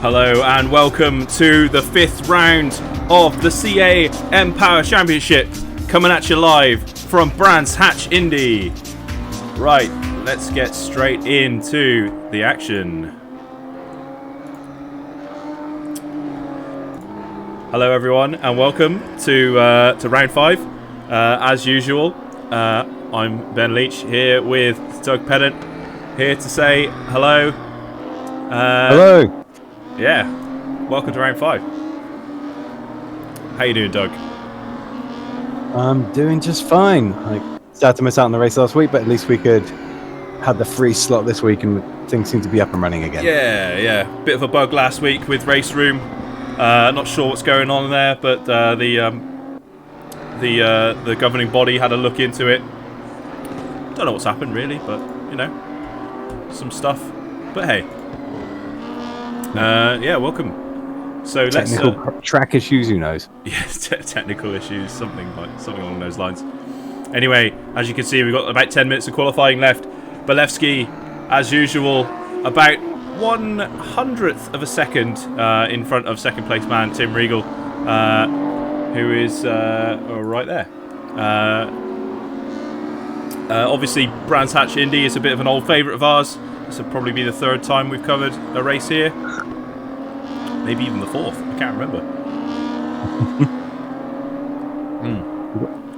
Hello and welcome to the 5th round of the CA Empower Championship, coming at you live from Brands Hatch Indy. Right, let's get straight into the action. Hello everyone and welcome to round 5. As usual, I'm Ben Leach here with Doug Pennant, here to say hello. Hello. Yeah, welcome to round 5. How you doing, Doug? I'm doing just fine. I sad to miss out on the race last week, but at least we could have the free slot this week and things seem to be up and running again. Yeah. Bit of a bug last week with Race Room. Not sure what's going on there, but the governing body had a look into it. Don't know what's happened really, but you know, some stuff. But hey, yeah, welcome. So technical track issues, who knows? Yes, technical issues, something along those lines. Anyway, as you can see, we've got about 10 minutes of qualifying left. Balevsky, as usual, about 1/100th of a second in front of second place man Tim Regal, who is right there. Obviously, Brands Hatch Indy is a bit of an old favourite of ours. This will probably be the 3rd time we've covered a race here. Maybe even the 4th. I can't remember.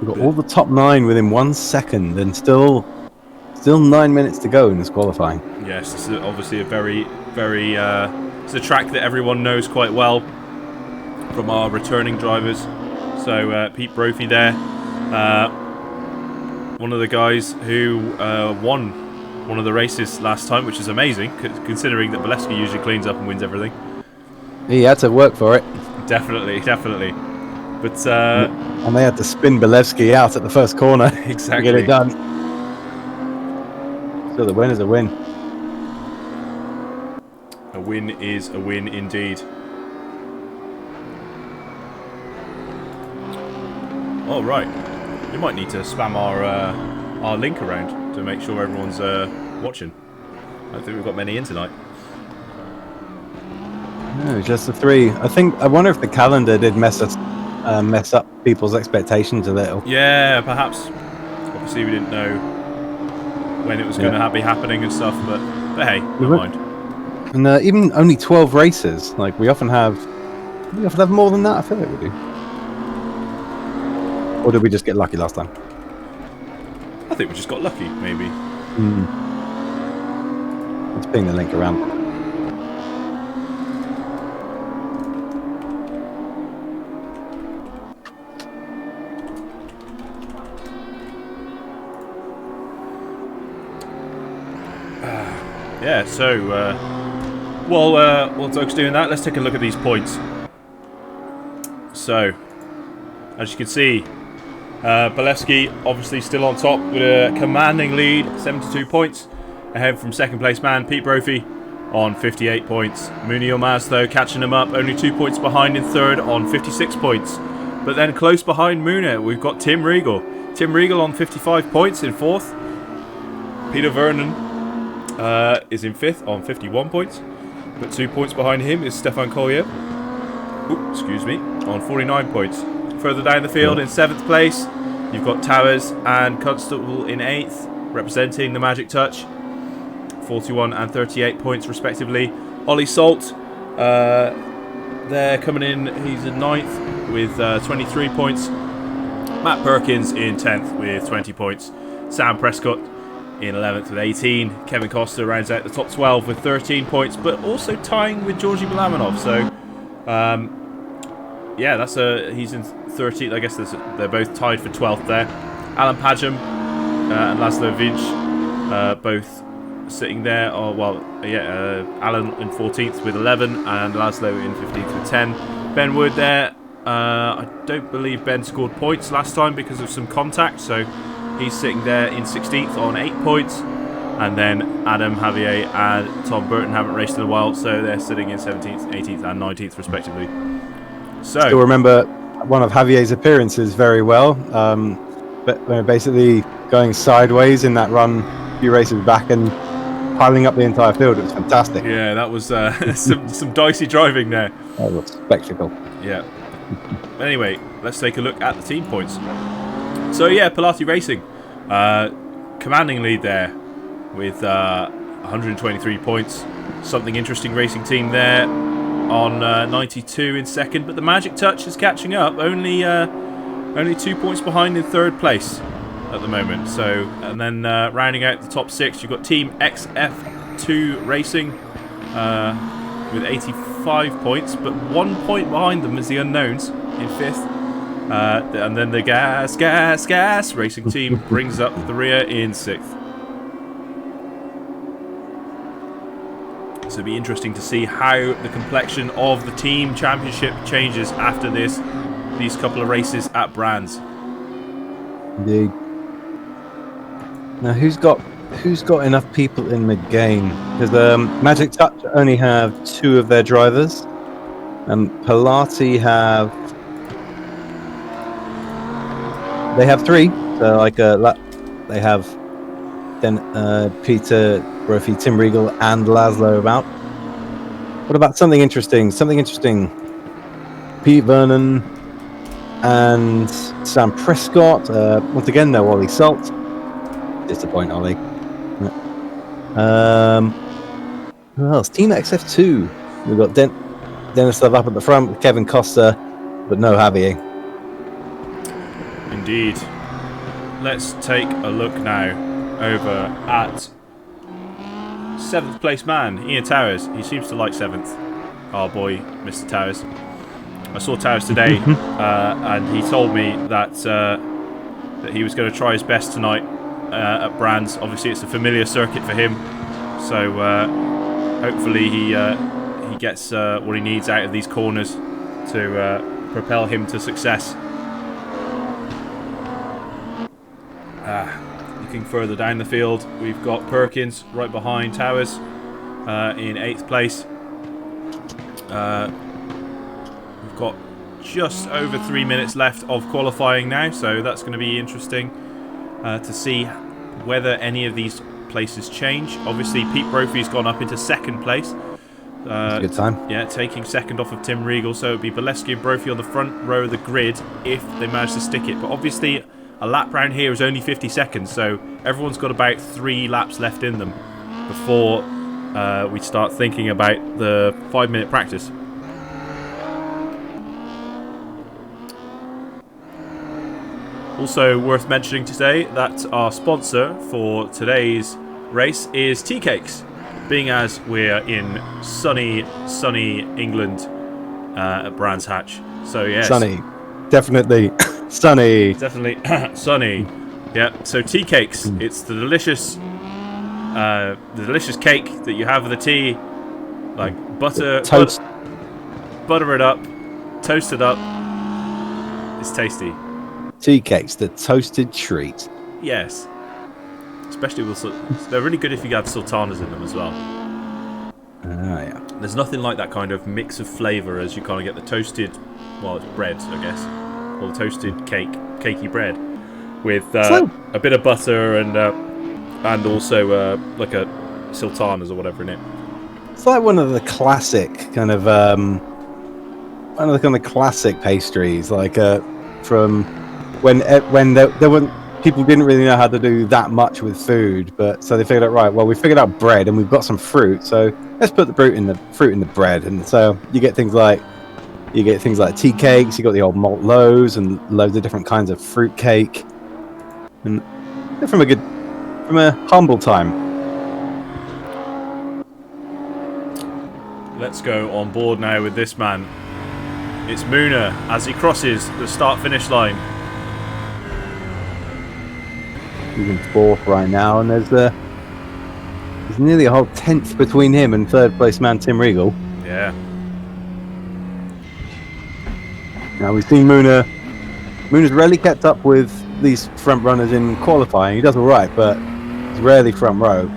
We've got all the top 9 within 1 second, and still 9 minutes to go in this qualifying. Yes, this is obviously a very it's a track that everyone knows quite well from our returning drivers. So Pete Brophy there, one of the guys who won one of the races last time, which is amazing considering that Balevsky usually cleans up and wins everything. He had to work for it. Definitely. But and they had to spin Balevsky out at the first corner exactly to get it done. So the win is a win. A win is a win indeed. All right, we might need to spam our link around to make sure everyone's watching. I don't think we've got many in tonight. No, just the 3. I wonder if the calendar did mess up people's expectations a little. Yeah, perhaps. Obviously, we didn't know when it was going to be happening and stuff, but hey, never mind. And even only 12 races. Like we often have more than that. I feel like we do. Or did we just get lucky last time? I think we just got lucky, maybe. Let's ping the link around. Yeah, so while Doug's doing that, let's take a look at these points. So, as you can see, Balevsky obviously still on top with a commanding lead, 72 points, ahead from second place man Pete Brophy on 58 points. Mooney Yilmaz though catching him up, only 2 points behind in 3rd on 56 points. But then close behind Mooney, we've got Tim Regal. Tim Regal on 55 points in 4th. Peter Vernon is in 5th on 51 points. But 2 points behind him is Stefan Collier. On 49 points. Further down the field in 7th place, you've got Towers and Constable in 8th, representing the Magic Touch, 41 and 38 points respectively. Ollie Salt, they're coming in, he's in 9th with 23 points. Matt Perkins in 10th with 20 points. Sam Prescott in 11th with 18. Kevin Costa rounds out the top 12 with 13 points, but also tying with Georgi Balamanov. So, yeah, he's in 13th. I guess they're both tied for 12th there. Alan Padgham and Laszlo Vinch both sitting there. Alan in 14th with 11 and Laszlo in 15th with 10. Ben Wood there. I don't believe Ben scored points last time because of some contact, so he's sitting there in 16th on 8 points. And then Adam, Javier and Tom Burton haven't raced in a while, so they're sitting in 17th, 18th and 19th respectively. So still remember one of Javier's appearances very well, but basically going sideways in that run a few races back, and piling up the entire field. It was fantastic. Yeah, that was some dicey driving there. That was a spectacle. Yeah. Anyway, let's take a look at the team points. So yeah, Pilati Racing, commanding lead there with 123 points. Something Interesting Racing Team there on 92 in second, but the Magic Touch is catching up. Only 2 points behind in third place at the moment. So, and then rounding out the top 6, you've got Team XF2 Racing with 85 points, but 1 point behind them is the Unknowns in 5th. And then the Gas Racing Team brings up the rear in 6th. So it'll be interesting to see how the complexion of the team championship changes after these couple of races at Brands. Indeed. Now, who's got enough people in the game? Because Magic Touch only have 2 of their drivers, and Pilati have 3. So like they have then Peter Brophy, Tim Regal, and Laszlo about. What about something interesting? Pete Vernon and Sam Prescott. Once again, no Ollie Salt. Disappoint Ollie. Who else? Team XF2. We've got Dennis Love up at the front with Kevin Costa, but no Javier. Indeed. Let's take a look now over at 7th place man, Ian Towers. He seems to like 7th. Our boy, Mr. Towers. I saw Towers today, and he told me that he was going to try his best tonight at Brands. Obviously, it's a familiar circuit for him, so hopefully he gets what he needs out of these corners to propel him to success. Looking further down the field, we've got Perkins right behind Towers in 8th place. We've got just over 3 minutes left of qualifying now, so that's going to be interesting to see whether any of these places change. Obviously, Pete Brophy's gone up into 2nd place. Good time. Yeah, taking 2nd off of Tim Regal, so it would be Bolesky and Brophy on the front row of the grid if they manage to stick it. But obviously, a lap round here is only 50 seconds, so everyone's got about 3 laps left in them before we start thinking about the 5-minute practice. Also worth mentioning today that our sponsor for today's race is Tea Cakes, being as we're in sunny England at Brands Hatch. So yes, sunny, definitely sunny, sunny. Yeah. So Tea Cakes, it's the delicious cake that you have with the tea, like butter it up, toast it up. It's tasty. Tea Cakes, the toasted treat. Yes. Especially with they're really good if you have sultanas in them as well. Yeah. There's nothing like that kind of mix of flavour as you kind of get the toasted, well, it's bread, I guess, or the toasted cakey bread with a bit of butter and also like a sultanas or whatever in it. It's like one of the classic kind of classic pastries, like from when there weren't. People didn't really know how to do that much with food, but so they figured out, right, well, we figured out bread and we've got some fruit, so let's put the fruit in the bread. And so you get things like tea cakes, you got the old malt loaves and loads of different kinds of fruit cake. And they're from a humble time. Let's go on board now with this man. It's Muna as he crosses the start-finish line. He's in 4th right now, and there's nearly a whole 10th between him and 3rd place man Tim Regal. Yeah. Now we've seen Muna's rarely kept up with these front runners in qualifying. He does all right, but he's rarely front row.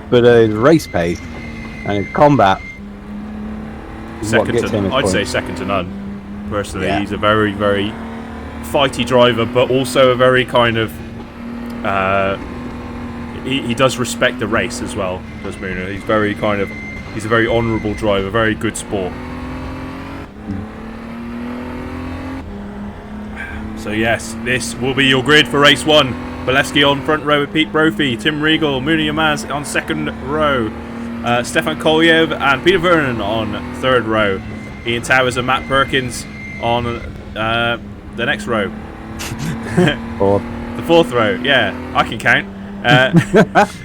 But his race pace and his combat is what gets him his I'd points. say second to none. Personally, Yeah. He's a very, very fighty driver, but also a very kind of he does respect the race as well, does Muna. He's very he's a very honourable driver, very good sport. So yes, this will be your grid for race 1. Bolesky on front row with Pete Brophy, Tim Regal, Mooney Yamaz on second row, Stefan Kolyev and Peter Vernon on third row, Ian Towers and Matt Perkins on the next row. The fourth row, yeah, I can count.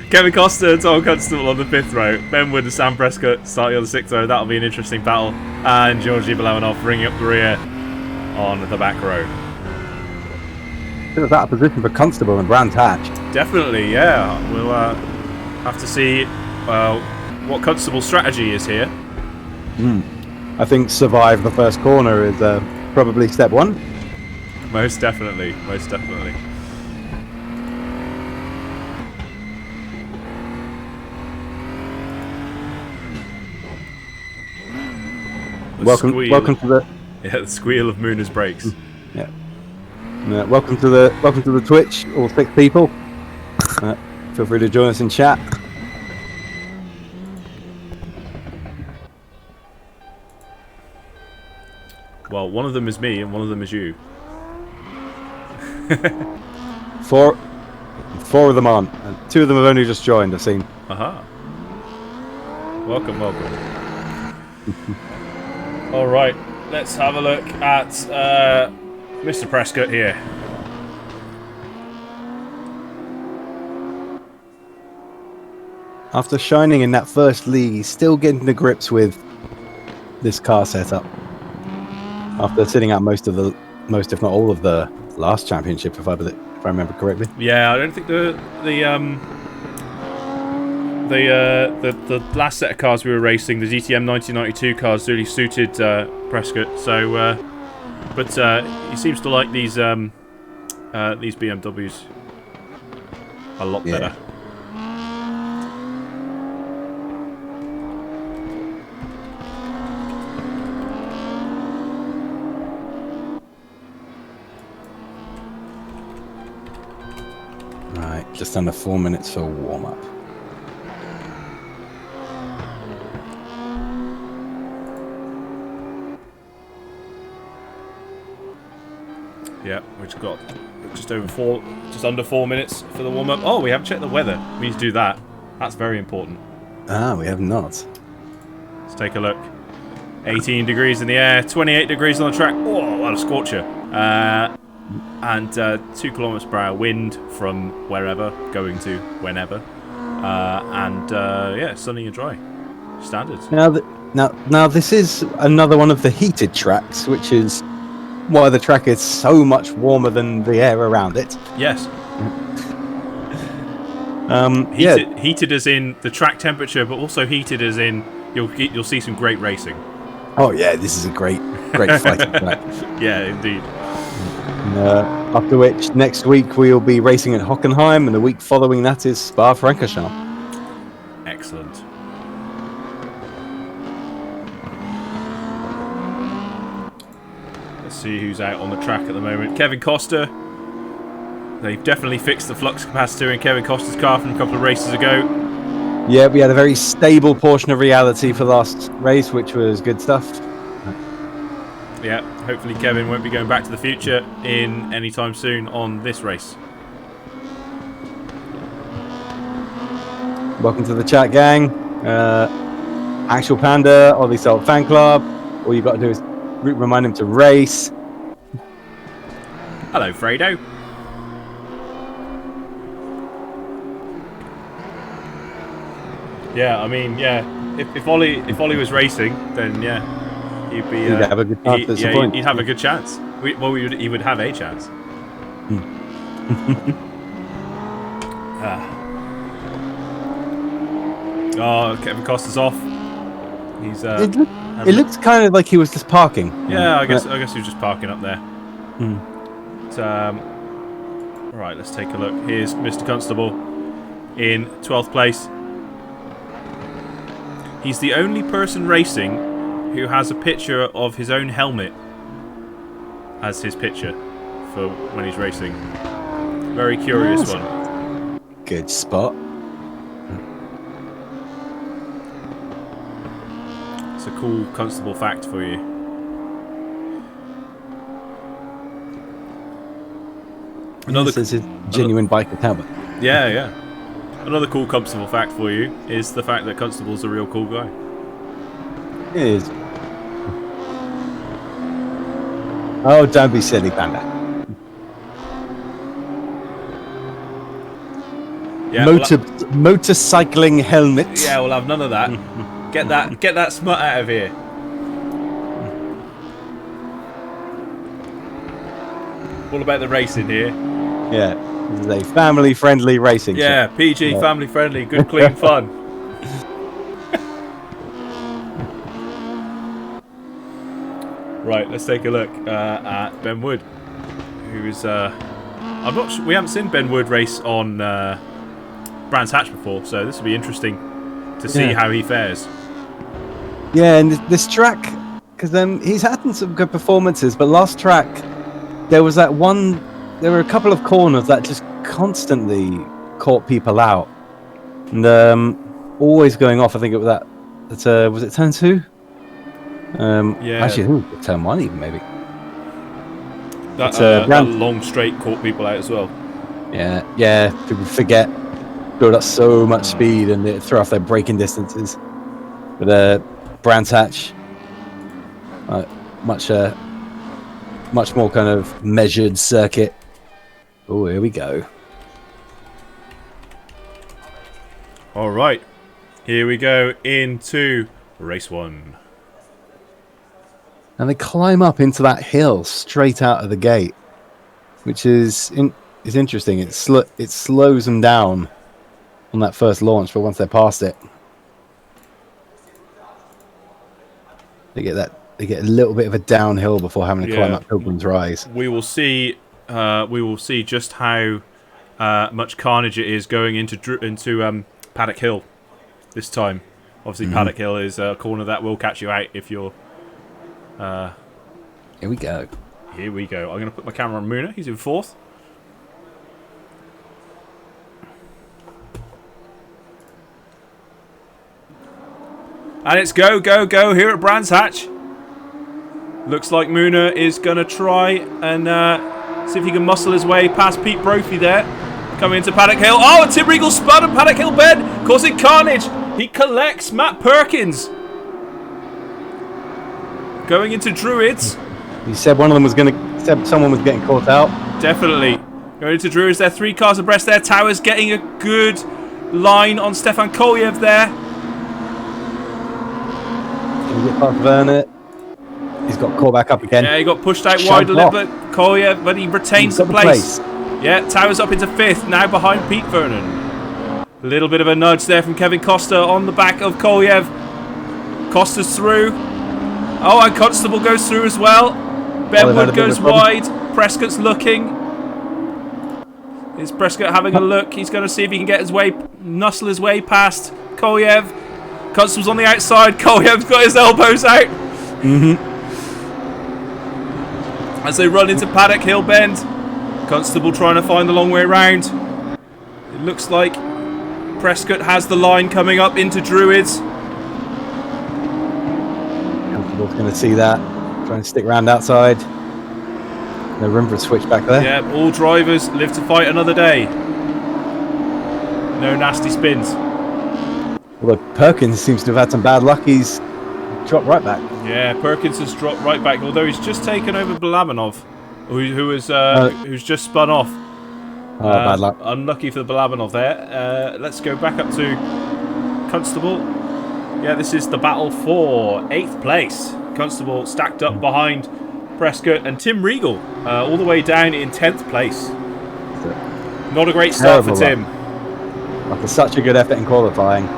Kevin Costa and Tom Constable on the 5th row, Ben Wood and Sam Prescott starting on the 6th row. That'll be an interesting battle. And Georgi Balamanov ringing up the rear on the back row. There's that position for Constable and Brands Hatch. Definitely, yeah. We'll have to see what Constable's strategy is here. I think survive the first corner is probably step 1. Most definitely, most definitely. Welcome to the the squeal of Mooner's brakes. Yeah. Welcome to the Twitch, all 6 people. Feel free to join us in chat. Well, one of them is me and one of them is you. Four of them on. 2 of them have only just joined, I've seen. Aha. Welcome. All right, let's have a look at Mr. Prescott here. After shining in that first league, he's still getting to grips with this car setup. After sitting out most, if not all, of the last championship, if I remember correctly. Yeah, I don't think the last set of cars we were racing, the DTM 1992 cars, really suited Prescott. So, but he seems to like these BMWs a lot better. Right, just under 4 minutes for warm up. Yeah, we've got just under 4 minutes for the warm up. Oh, we haven't checked the weather. We need to do that. That's very important. We have not. Let's take a look. 18 degrees in the air, 28 degrees on the track. Oh, what a scorcher. And 2 kilometers per hour wind from wherever going to whenever. Yeah, sunny and dry. Standard. Now this is another one of the heated tracks, which is why the track is so much warmer than the air around it. Yes. Heated as in the track temperature, but also heated as in you'll see some great racing. Oh yeah, this is a great fighting track. Yeah, indeed. After which, next week we'll be racing at Hockenheim, and the week following that is Spa-Francorchamps. Excellent. Let's see who's out on the track at the moment. Kevin Costa. They've definitely fixed the flux capacitor in Kevin Costa's car from a couple of races ago. Yeah, we had a very stable portion of reality for last race, which was good stuff. Yeah, hopefully Kevin won't be going back to the future in any time soon on this race. Welcome to the chat, gang. Actual Panda, Ollie Salt Fan Club. All you've got to do is remind him to race. Hello, Fredo. Yeah, I mean, yeah. If Ollie was racing, then yeah, he'd have a good chance at some point. He'd have a good chance. He would have a chance. Oh, Kevin Costa's off. He's. It looked kind of like he was just parking. Yeah, I guess he was just parking up there. But, right, let's take a look. Here's Mr. Constable in 12th place. He's the only person racing who has a picture of his own helmet as his picture for when he's racing. Very curious one. Good spot. It's a cool Constable fact for you. This is a genuine biker talbot. Yeah, yeah. Another cool Constable fact for you is the fact that Constable's a real cool guy. It is. Oh, don't be silly, Panda. Yeah, motorcycling helmet. Yeah, we'll have none of that. Get that smut out of here. All about the racing here. Yeah, this is a family-friendly racing. Yeah, show. PG, Yeah. family-friendly, good, clean fun. Right, let's take a look at Ben Wood, who's I'm not sure, we haven't seen Ben Wood race on Brands Hatch before, so this will be interesting to see how he fares. Yeah, and this track, because he's had some good performances, but last track there was that one. There were a couple of corners that just constantly caught people out, and always going off. I think it was that. Was it turn 2? Yeah. Actually, I think it was turn 1 even maybe. That long straight caught people out as well. Yeah. People forget, build up so much speed and they throw off their braking distances. But Brands Hatch, much more kind of measured circuit. Oh, here we go. All right, here we go into race 1. And they climb up into that hill straight out of the gate, which is interesting. It slows them down on that first launch, but once they're past it, they get a little bit of a downhill before having to climb up Pilgrim's Rise. We will see just how much carnage it is going into Paddock Hill this time. Obviously, Paddock Hill is a corner that will catch you out if you're. Here we go. Here we go. I'm going to put my camera on Muna. He's in 4th. And it's go here at Brands Hatch. Looks like Muna is going to try and see if he can muscle his way past Pete Brophy there. Coming into Paddock Hill. Oh, and Tim Regal spun and Paddock Hill bed, causing carnage. He collects Matt Perkins. Going into Druids. You said someone was getting caught out. Definitely. Going into Druids. There are 3 cars abreast there. Towers getting a good line on Stefan Kolyev there. Can he get past Vernet? He's got caught back up again. Yeah, he got pushed out wide a little bit. Kolyev, but he retains the place. Yeah, Towers up into 5th. Now behind Pete Vernon. A little bit of a nudge there from Kevin Costa on the back of Kolyev. Costa's through. Oh, and Constable goes through as well. Benwood goes wide. Prescott's looking. Is Prescott having a look? He's going to see if he can nuzzle his way past Kolyev. Constable's on the outside. Kolyev's got his elbows out. As they run into Paddock Hill Bend. Constable trying to find the long way round. It looks like Prescott has the line coming up into Druids. Constable's going to see that. Trying to stick around outside. No room for a switch back there. Yeah, all drivers live to fight another day. No nasty spins. Although Perkins seems to have had some bad luck. He's dropped right back. Yeah, Perkins has dropped right back, although he's just taken over Balabanov, who's just spun off. Oh, bad luck. Unlucky for the Balabanov there. Let's go back up to Constable. Yeah, this is the battle for 8th place. Constable stacked up behind Prescott and Tim Regal, all the way down in 10th place. Not a great start for Tim. After such a good effort in qualifying.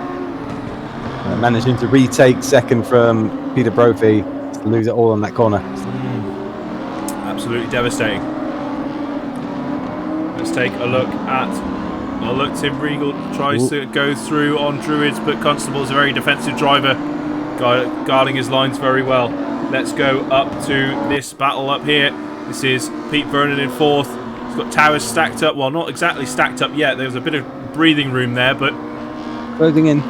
Managing to retake 2nd from Peter Brophy, to lose it all on that corner. Absolutely devastating. Let's take a look at... Well, look, Tim Regal tries to go through on Druids, but Constable's a very defensive driver, guarding his lines very well. Let's go up to this battle up here. This is Pete Vernon in 4th. He's got Towers stacked up. Well, not exactly stacked up yet. There's a bit of breathing room there, but... Closing in.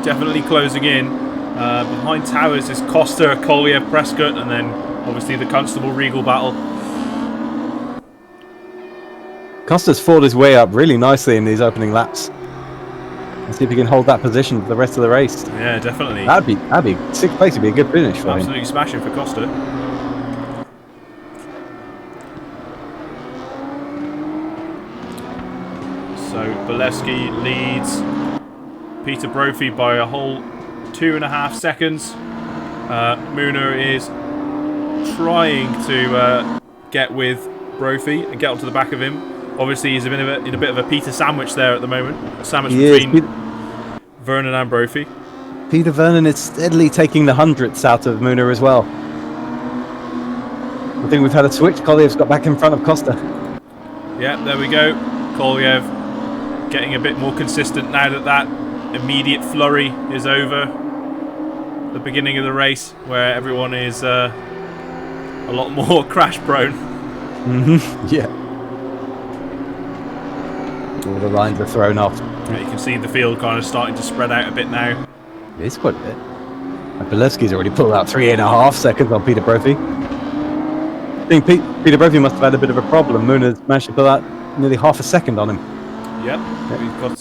Definitely closing in. Behind Towers is Costa, Kolyev, Prescott, and then obviously the Constable Regal battle. Costa's fought his way up really nicely in these opening laps. Let's see if he can hold that position for the rest of the race. Yeah, definitely. That'd be sixth place would be a good finish for him. Absolutely smashing for Costa. So Bolesky leads Peter Brophy by a whole 2.5 seconds. Muna is trying to get with Brophy and get onto the back of him. Obviously, he's in a bit of a Peter sandwich there at the moment. A sandwich between Vernon and Brophy. Peter Vernon is steadily taking the hundredths out of Muna as well. I think we've had a switch. Kolyev's got back in front of Costa. Yeah, there we go. Kolyev getting a bit more consistent now that immediate flurry is over. The beginning of the race where everyone is a lot more crash prone. Yeah. All the lines are thrown off. Yeah, you can see the field kind of starting to spread out a bit now. It is quite a bit. And Bolesky's already pulled out 3.5 seconds on Peter Brophy. I think Peter Brophy must have had a bit of a problem. Muna's managed to pull out nearly half a second on him. Yep, we've got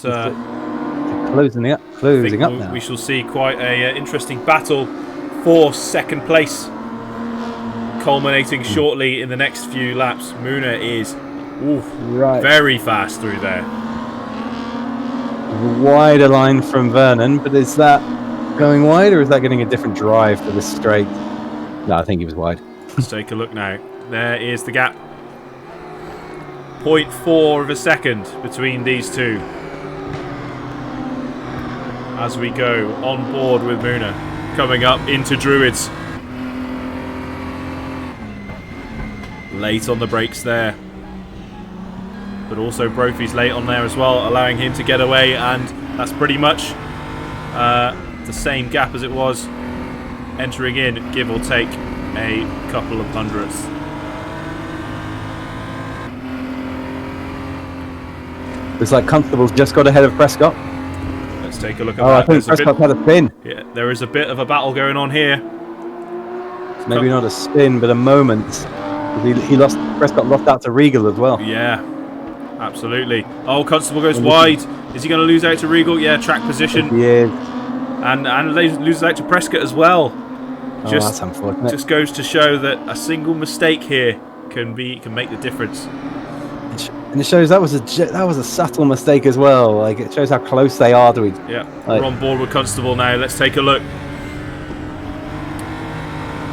closing up now. We shall see quite a interesting battle for second place, culminating shortly in the next few laps. Muna is very fast through there. A wider line from Vernon, but is that going wide or is that getting a different drive for this straight? No, I think he was wide. Let's take a look now. There is the gap. 0.4 of a second between these two. As we go on board with Muna, coming up into Druids. Late on the brakes there. But also Brophy's late on there as well, allowing him to get away, and that's pretty much the same gap as it was entering in, give or take a couple of hundredths. Looks like Constable's just got ahead of Prescott. Let's take a look at that. I think Prescott had a spin. Yeah, there is a bit of a battle going on here. Maybe not a spin, but a moment. Prescott lost out to Regal as well. Yeah, absolutely. Oh, Constable goes wide. Is he going to lose out to Regal? Yeah, track position. He is. And loses out to Prescott as well. That's unfortunate. Just goes to show that a single mistake here can make the difference. And it shows that was a subtle mistake as well. Like, it shows how close they are to each other. Yeah, we're on board with Constable now. Let's take a look.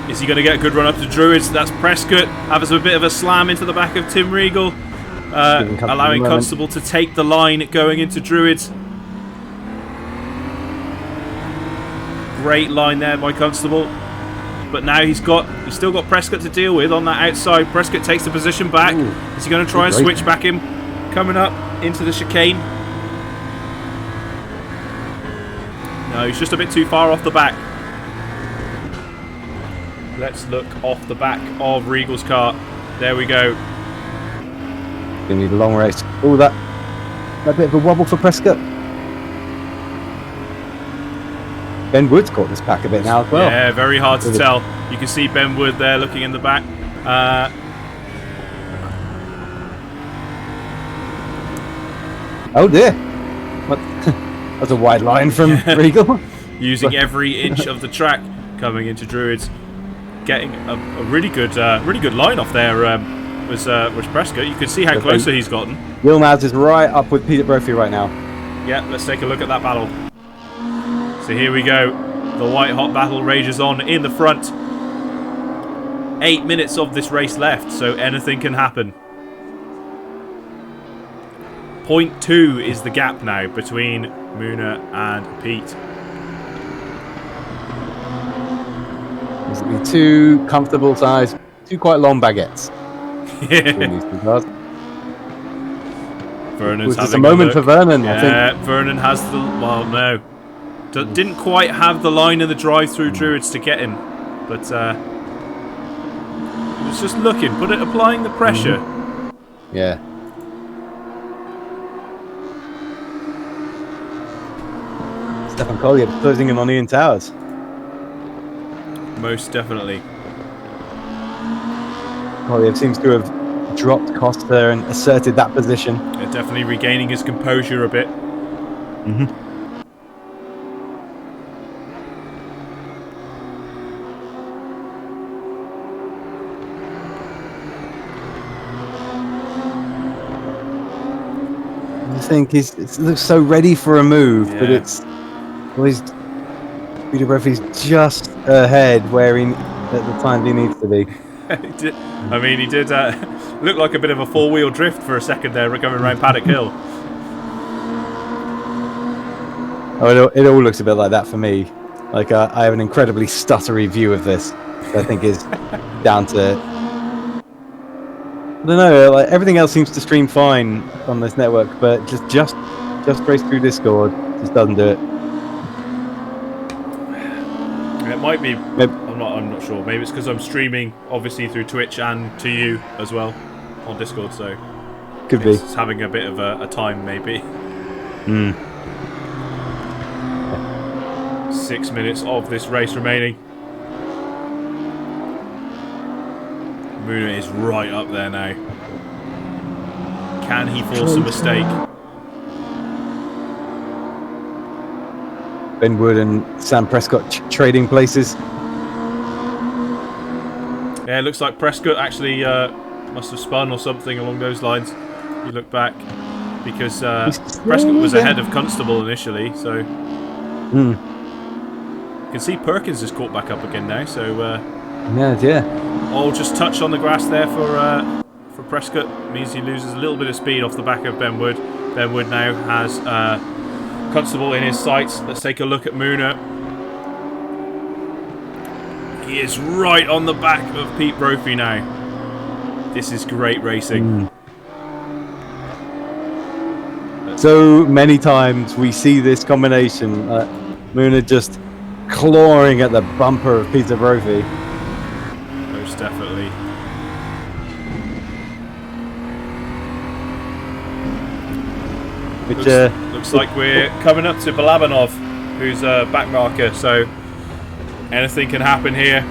Is he going to get a good run up to Druids? That's Prescott. Has a bit of a slam into the back of Tim Regal, allowing Constable to take the line going into Druids. Great line there by Constable. But now he's still got Prescott to deal with on that outside. Prescott takes the position back. Is he going to try and switch back him? Coming up into the chicane. No, he's just a bit too far off the back. Let's look off the back of Regal's car. There we go. Gonna need a long race. Oh, that bit of a wobble for Prescott. Ben Wood's caught this back a bit now as well. Yeah, very hard to tell. You can see Ben Wood there looking in the back. Oh dear. What? That's a wide line from Regal. Using every inch of the track coming into Druids. Getting a really good line off there was Prescott. You can see how closer he's gotten. Yilmaz is right up with Peter Brophy right now. Yeah, let's take a look at that battle. So here we go. The white hot battle rages on in the front. 8 minutes of this race left, so anything can happen. 0.2 is the gap now between Muna and Pete. This will be two comfortable size, two quite long baguettes. Yeah. Vernon's having a moment for Vernon. Yeah, I think. Vernon has the... Well, no. Didn't quite have the line in the drive through Druids to get him. But he was just looking, applying the pressure. Yeah. Stefan Collier closing in on Ian Towers. Most definitely. Collier seems to have dropped Costa and asserted that position. Yeah, definitely regaining his composure a bit. I think it looks so ready for a move, but Yeah. it's always Peter Murphy's just ahead where he at the time he needs to be. He did look like a bit of a four-wheel drift for a second there, coming around Paddock Hill. Oh, it all looks a bit like that for me. Like I have an incredibly stuttery view of this. I think is down to I don't know. Like everything else seems to stream fine on this network, but just race through Discord just doesn't do it. It might be. Maybe. I'm not sure. Maybe it's because I'm streaming, obviously through Twitch and to you as well on Discord. So Could be. It's having a bit of a time, maybe. 6 minutes of this race remaining. Muna is right up there now. Can he force a mistake? Ben Wood and Sam Prescott trading places. Yeah, it looks like Prescott actually must have spun or something along those lines. You look back because Prescott was ahead of Constable initially, so you can see Perkins is caught back up again now. So yeah. Oh, just touch on the grass there for Prescott. Means he loses a little bit of speed off the back of Ben Wood. Ben Wood now has Constable in his sights. Let's take a look at Muna. He is right on the back of Pete Brophy now. This is great racing. So many times we see this combination. Muna just clawing at the bumper of Peter Brophy. Most definitely. Which looks like we're coming up to Balabanov, who's a back marker, so anything can happen here.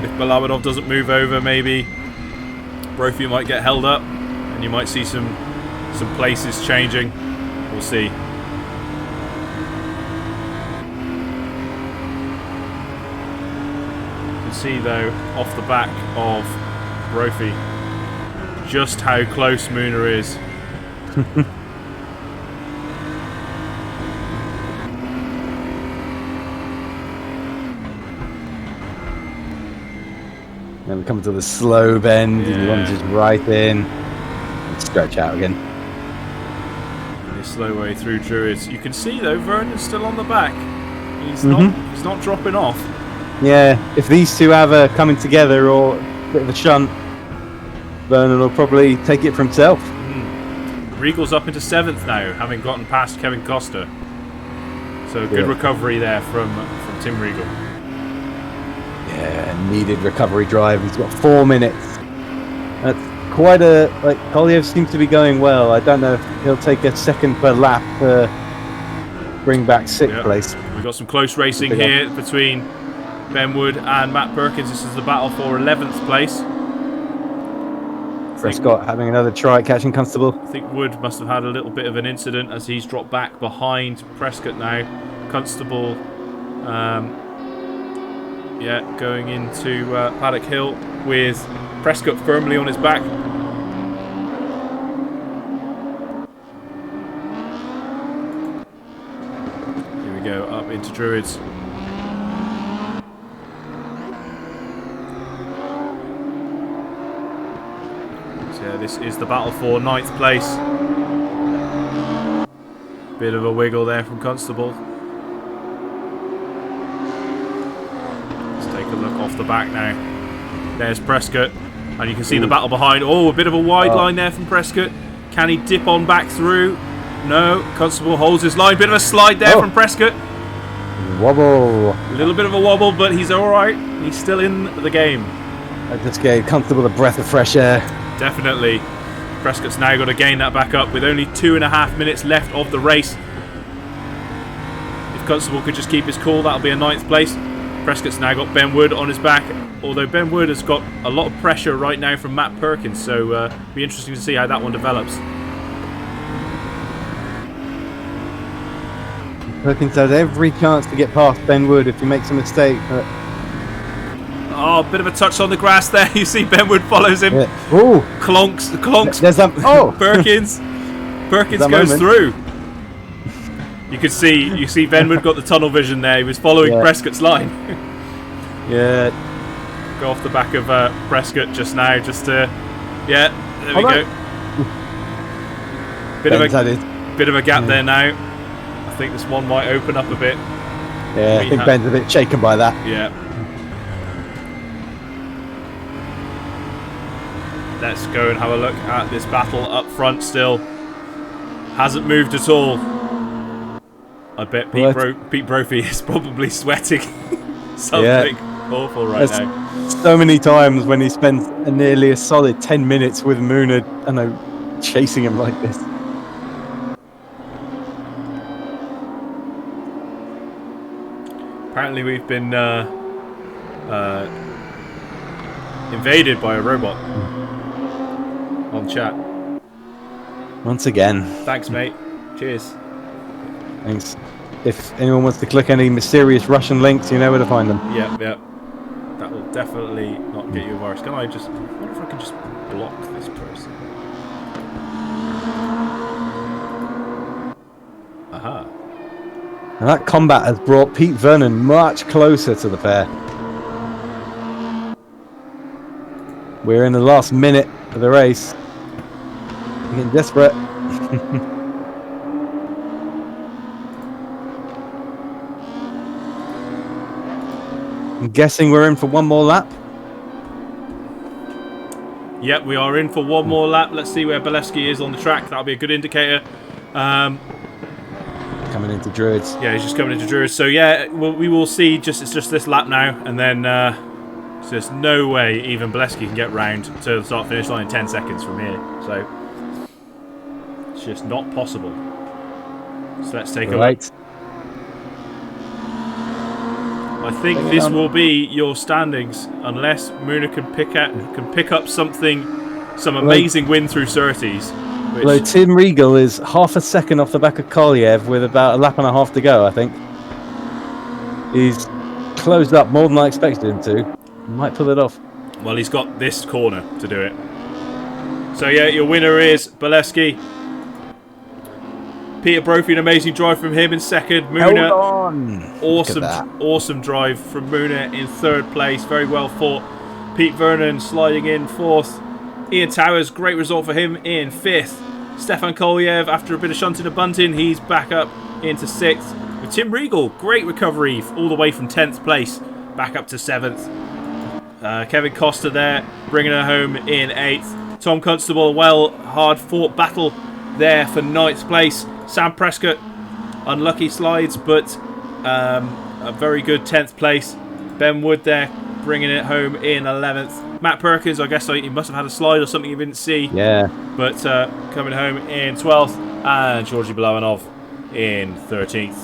If Balabanov doesn't move over, maybe Brophy might get held up, and you might see some places changing. We'll see. You can see though, off the back of Brophy, just how close Muna is. Then we come to the slow bend, and you want to just right in and stretch out again. And this slow way through Druids. You can see though, Vernon's still on the back. He's not dropping off. Yeah, if these two have a coming together or a bit of a shunt, Vernon will probably take it for himself. Regal's up into 7th now, having gotten past Kevin Costa. So good recovery there from Tim Regal. Yeah, needed recovery drive. He's got 4 minutes. That's quite a... Koliev seems to be going well. I don't know if he'll take a second per lap to bring back 6th place. We've got some close racing here between Ben Wood and Matt Perkins. This is the battle for 11th place. Prescott having another try at catching Constable. I think Wood must have had a little bit of an incident as he's dropped back behind Prescott now. Constable... going into Paddock Hill with Prescott firmly on his back. Here we go, up into Druids. So yeah, this is the battle for 9th place. Bit of a wiggle there from Constable. Take a look off the back now. There's Prescott, and you can see the battle behind. Oh, a bit of a wide line there from Prescott. Can he dip on back through? No. Constable holds his line. Bit of a slide there from Prescott. Wobble. A little bit of a wobble, but he's all right. He's still in the game. I just gave Constable a breath of fresh air. Definitely. Prescott's now got to gain that back up with only 2.5 minutes left of the race. If Constable could just keep his cool, that'll be a 9th place. Prescott's now got Ben Wood on his back, although Ben Wood has got a lot of pressure right now from Matt Perkins, so it'll be interesting to see how that one develops. Perkins has every chance to get past Ben Wood if he makes a mistake. But... Oh, a bit of a touch on the grass there. You see Ben Wood follows him. Yeah. Ooh. Clonks. There's that. Oh, Perkins goes through. You see Ben Wood got the tunnel vision there. He was following Prescott's line. Yeah. Go off the back of Prescott just now, just to... Yeah, there we go. Bit of a gap there now. I think this one might open up a bit. Yeah, I think Ben's a bit shaken by that. Yeah. Let's go and have a look at this battle up front still. Hasn't moved at all. I bet Pete Brophy is probably sweating something awful right now. So many times when he spends nearly a solid 10 minutes with Moona, I know, chasing him like this. Apparently we've been invaded by a robot on chat. Once again. Thanks, mate. Cheers. Thanks. If anyone wants to click any mysterious Russian links, you know where to find them. Yeah. That will definitely not get you a virus. I wonder if I can just block this person. Aha. And that combat has brought Pete Vernon much closer to the pair. We're in the last minute of the race. I'm getting desperate. I'm guessing we're in for one more lap. Yep, we are in for one more lap. Let's see where Bolesky is on the track. That'll be a good indicator. Coming into Druids. Yeah, he's just coming into Druids. So yeah, we will see. It's just this lap now, and then so there's no way even Bolesky can get round to the start-finish line in 10 seconds from here. So it's just not possible. So let's take a look. I think this will be your standings, unless Moona can pick up some amazing win through Surtees. Although Tim Regal is half a second off the back of Kolyev with about a lap and a half to go, I think. He's closed up more than I expected him to. Might pull it off. Well, he's got this corner to do it. So yeah, your winner is Bolesky. Peter Brophy, an amazing drive from him in second. Moona, awesome drive from Moona in third place. Very well fought. Pete Vernon sliding in fourth. Ian Towers, great result for him in fifth. Stefan Kolyev, after a bit of shunting and bunting, he's back up into sixth. With Tim Regal, great recovery all the way from 10th place, back up to 7th. Kevin Costa there, bringing her home in 8th. Tom Constable, well hard-fought battle there for 9th place. Sam Prescott, unlucky slides, but a very good 10th place. Ben Wood there, bringing it home in 11th. Matt Perkins, I guess he must have had a slide or something you didn't see. Yeah. But coming home in 12th, and Georgi Balabanov in 13th.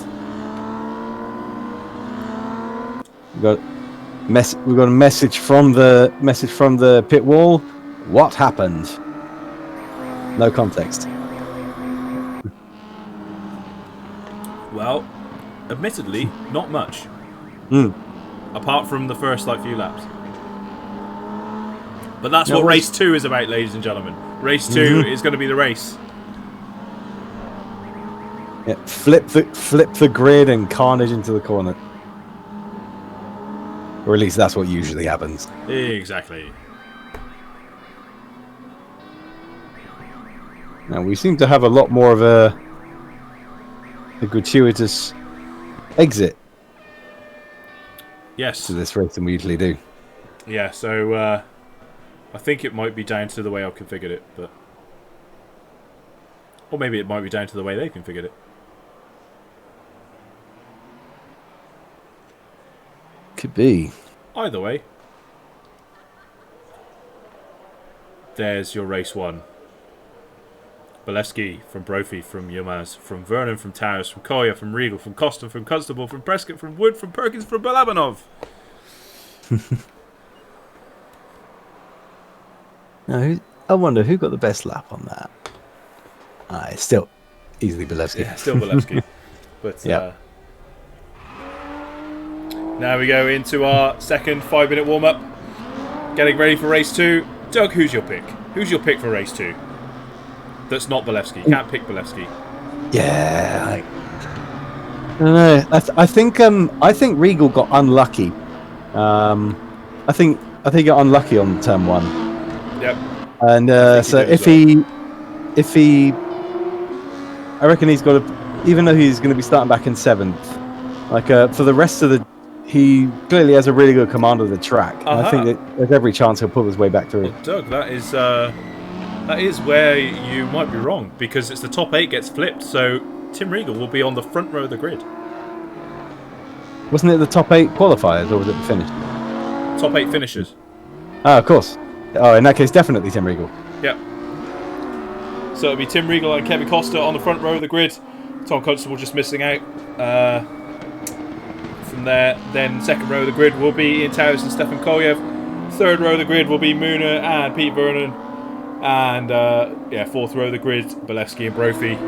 We've got a message from the pit wall. What happened? No context. Well, admittedly, not much. Apart from the first few laps. But that's what race 2 is about, ladies and gentlemen. Race 2 is going to be the race. Yeah, flip the grid and carnage into the corner. Or at least that's what usually happens. Exactly. Now we seem to have a lot more of a gratuitous exit. Yes. To this race than we usually do. Yeah, so I think it might be down to the way I've configured it, or maybe it might be down to the way they configured it. Could be. Either way. There's your race 1. Bolesky from Brophy, from Yilmaz, from Vernon, from Towers, from Koya, from Regal, from Costin, from Constable, from Prescott, from Wood, from Perkins, from Balabanov. No, I wonder who got the best lap on that. It's still easily Bilevsky. Yeah, still Bilevsky. But Yeah. now we go into our second 5-minute warm-up. Getting ready for race 2. Doug, who's your pick? Who's your pick for race 2? That's not Bilevsky. You can't pick Bilevsky. Yeah. I don't know. I think Regal got unlucky. I think he got unlucky on turn 1. Yep. And so if he, I reckon he's got to, even though he's going to be starting back in 7th, like for the rest of the, he clearly has a really good command of the track. And I think that there's every chance he'll pull his way back through. Well, Doug, that is where you might be wrong, because it's the top 8 gets flipped, so Tim Regal will be on the front row of the grid. Wasn't it the top 8 qualifiers, or was it the finish? Top 8 finishers. Oh, of course. Oh, in that case, definitely Tim Regal. Yep. So it'll be Tim Regal and Kevin Costa on the front row of the grid. Tom Constable just missing out. From there, then second row of the grid will be Ian Towers and Stefan Kolyev. Third row of the grid will be Muna and Pete Vernon. And fourth row of the grid, Bilevsky and Brophy.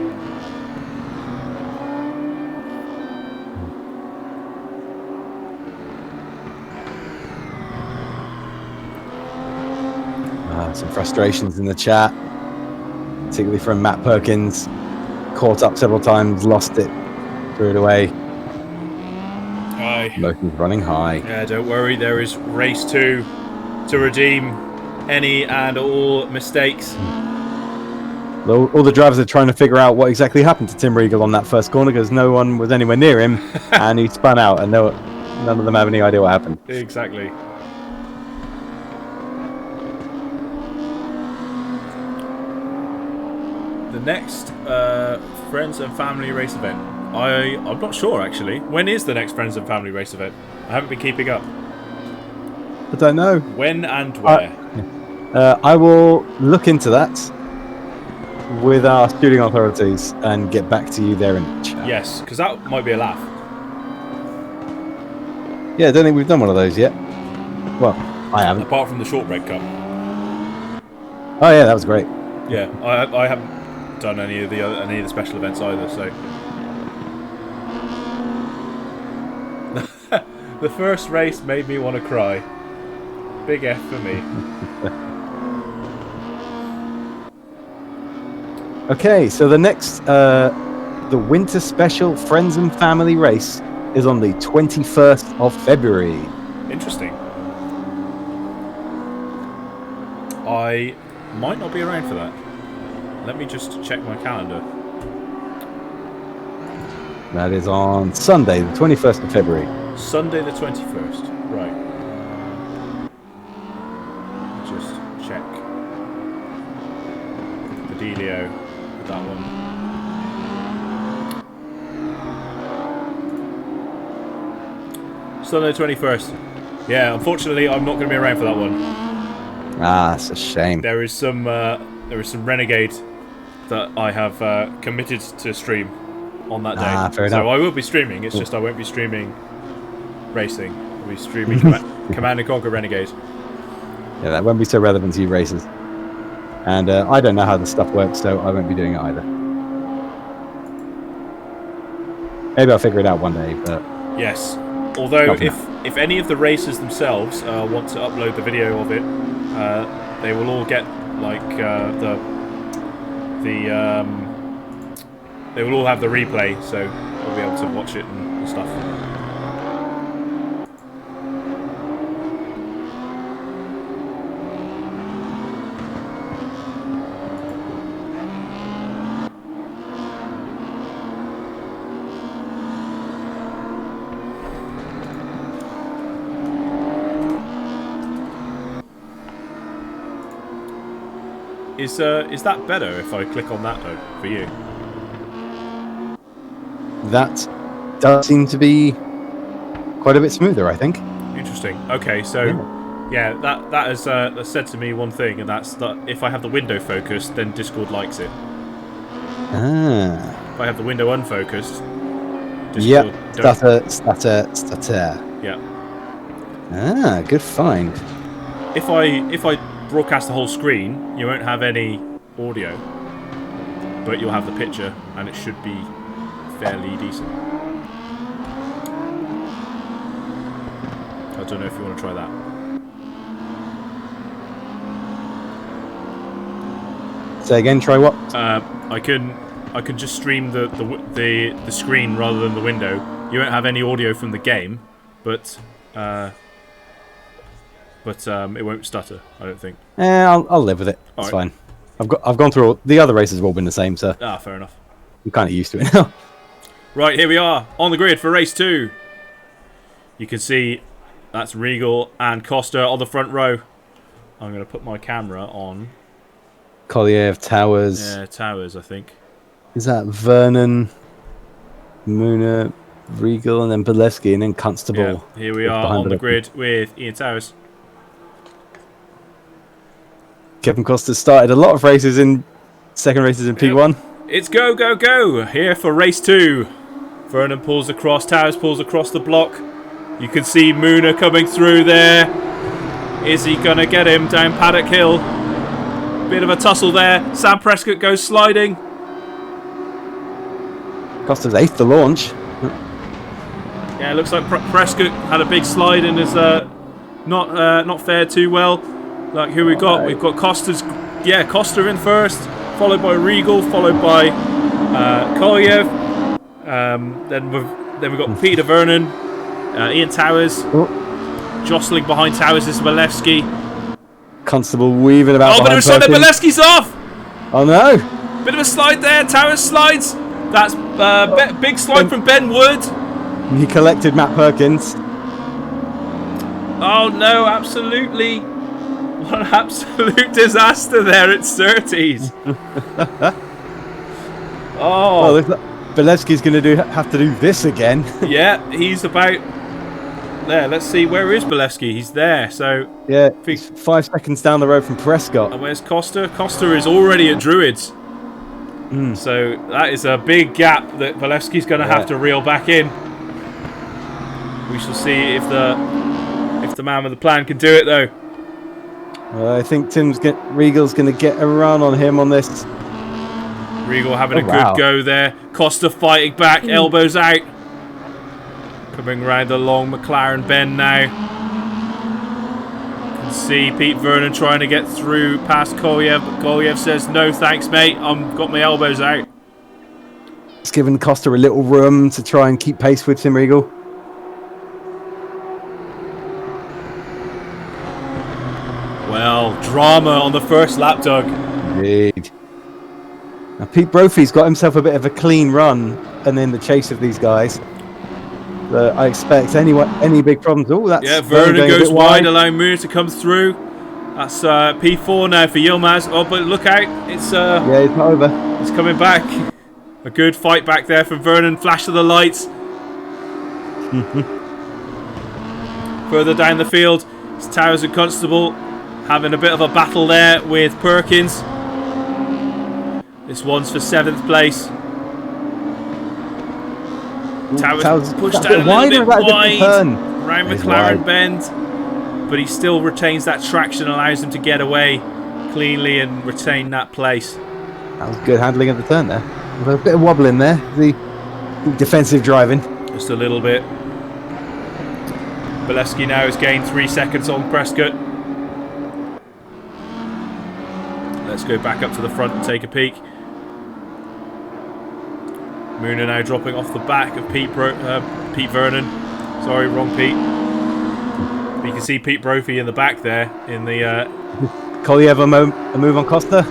Some frustrations in the chat, particularly from Matt Perkins. Caught up several times, lost it, threw it away. Aye. Emotions running high. Yeah, don't worry, there is race 2 to redeem any and all mistakes. All the drivers are trying to figure out what exactly happened to Tim Regal on that first corner, because no one was anywhere near him, and he spun out, and none of them have any idea what happened. Exactly. The next Friends and Family race event. I'm not sure, actually. When is the next Friends and Family race event? I haven't been keeping up. I don't know. When and where? I will look into that with our student authorities and get back to you there in the chat. Yes, because that might be a laugh. Yeah, I don't think we've done one of those yet. Well, I haven't. Apart from the Shortbread Cup. Oh yeah, that was great. Yeah, I haven't done any of the special events either, so the first race made me want to cry. Big F for me. Okay, so the next the winter special Friends and Family race is on the 21st of February. Interesting. I might not be around for that. Let me just check my calendar. That is on Sunday, the 21st of February. Sunday the 21st. Right. Just check the dealio with that one. Sunday the 21st. Yeah, unfortunately, I'm not going to be around for that one. Ah, it's a shame. There is some Renegade that I have committed to stream on that day. Fair so enough. I will be streaming. It's just I won't be streaming racing. I'll be streaming Command and Conquer Renegade. Yeah, that won't be so relevant to you racers. And I don't know how the stuff works, so I won't be doing it either. Maybe I'll figure it out one day, but yes. Although if any of the racers themselves want to upload the video of it, they will all get like they will all have the replay, so we'll be able to watch it and stuff. Is that better if I click on that though for you? that does seem to be quite a bit smoother, I think. Interesting. Okay, so yeah, that has said to me one thing, and that's that if I have the window focused, then Discord likes it. Ah. If I have the window unfocused, Yep. Discord Stutter. yeah. Ah, good find. If I broadcast the whole screen, you won't have any audio, but you'll have the picture, and it should be fairly decent. I don't know if you want to try that. Say again. Try what? I can just stream the screen rather than the window. You won't have any audio from the game, but it won't stutter. I don't think. I'll live with it. It's fine. I've gone through the other races have all been the same, so Fair enough. I'm kind of used to it now. Right, here we are on the grid for race 2. You can see that's Regal and Costa on the front row. I'm going to put my camera on. Koliev, Towers. Yeah, Towers, I think. Is that Vernon, Muna, Regal, and then Bolesky, and then Constable? Yeah, here we are on the grid with Ian Towers. Kevin Costa started a lot of races in second races in P1. It's go, go, go here for race 2. Vernon pulls across, Towers pulls across the block. You can see Muna coming through there. Is he going to get him down Paddock Hill? Bit of a tussle there. Sam Prescott goes sliding. Costa's 8th to launch. Yeah, it looks like Prescott had a big slide and is not fared too well. Like, who we got? We've got Costa in first, followed by Regal, followed by Koliev. Then we've got Peter Vernon, Ian Towers, jostling behind Towers is Walewski. Constable weaving about. Oh, but it was slide there. Walewski's off. Oh no! Bit of a slide there. Towers slides. That's big slide from Ben Wood. He collected Matt Perkins. Oh no! Absolutely. What an absolute disaster there at Surtees. Oh, Walewski's going to have to do this again. Yeah, he's about there. Let's see, where is Walewski? He's there. So yeah, he's 5 seconds down the road from Prescott. And where's Costa? Costa is already at Druids. So that is a big gap that Walewski's going to have to reel back in. We shall see if the man with the plan can do it though. I think Regal's going to get a run on him on this. Regal having a good go there. Costa fighting back, elbows out. Coming around the long McLaren bend now. You can see Pete Vernon trying to get through past Koliev, but Koliev says, no thanks mate, I've got my elbows out. It's giving Costa a little room to try and keep pace with Tim Regal. Well, drama on the first lap, Doug. Indeed. Now Pete Brophy's got himself a bit of a clean run and in the chase of these guys. I expect any big problems. Oh, that's Vernon goes wide, allowing Moore to come through. That's P4 now for Yilmaz. Oh, but look out! It's yeah, it's not over. It's coming back. A good fight back there from Vernon. Flash of the lights. Further down the field, it's Towers and Constable having a bit of a battle there with Perkins. This one's for 7th place. Towers pushed down a little bit wide around McLaren bend, but he still retains that traction, allows him to get away cleanly and retain that place. That was good handling of the turn there. With a bit of wobble in there. The defensive driving. Just a little bit. Walewski now has gained 3 seconds on Prescott. Let's go back up to the front and take a peek. Muna now dropping off the back of Pete Vernon. Sorry, wrong Pete. But you can see Pete Brophy in the back there. In the Koliev a move on Costa.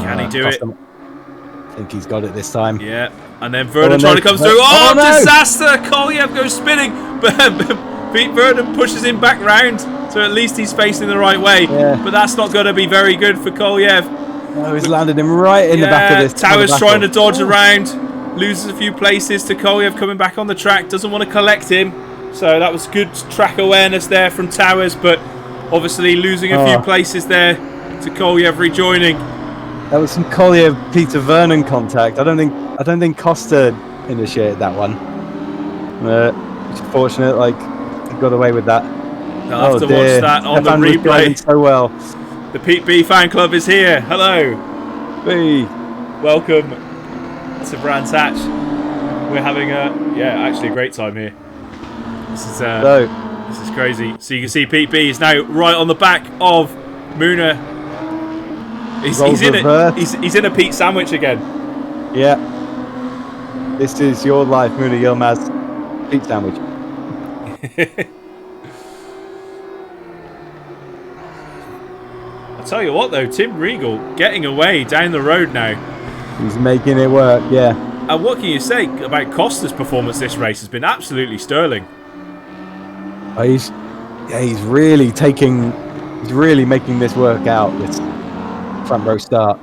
Can he do it? I think he's got it this time. Yeah. And then Vernon trying to come through. Oh, no! Disaster! Koliev goes spinning. But Pete Vernon pushes him back round. So at least he's facing the right way. Yeah. But that's not going to be very good for Koliev. Oh, he's landed him right in the back of this. Towers trying to dodge around. Loses a few places to Koliev coming back on the track. Doesn't want to collect him. So that was good track awareness there from Towers. But obviously losing a few places there to Koliev rejoining. That was some Koliev-Peter Vernon contact. I don't think Costa initiated that one. which is fortunate. Like, he got away with that. I'll have to watch that on the Stefan was driving replay. so well. The Pete B fan club is here. Hello. Hey. Welcome to Brands Hatch. We're having actually a great time here. This is crazy. So you can see Pete B is now right on the back of Muna. He's in a Pete sandwich again. Yeah. This is your life, Muna Yilmaz. Pete sandwich. I'll tell you what though, Tim Regal getting away down the road now. He's making it work, yeah. And what can you say about Costa's performance this race has been absolutely sterling. Oh, he's really making this work out, this front row start.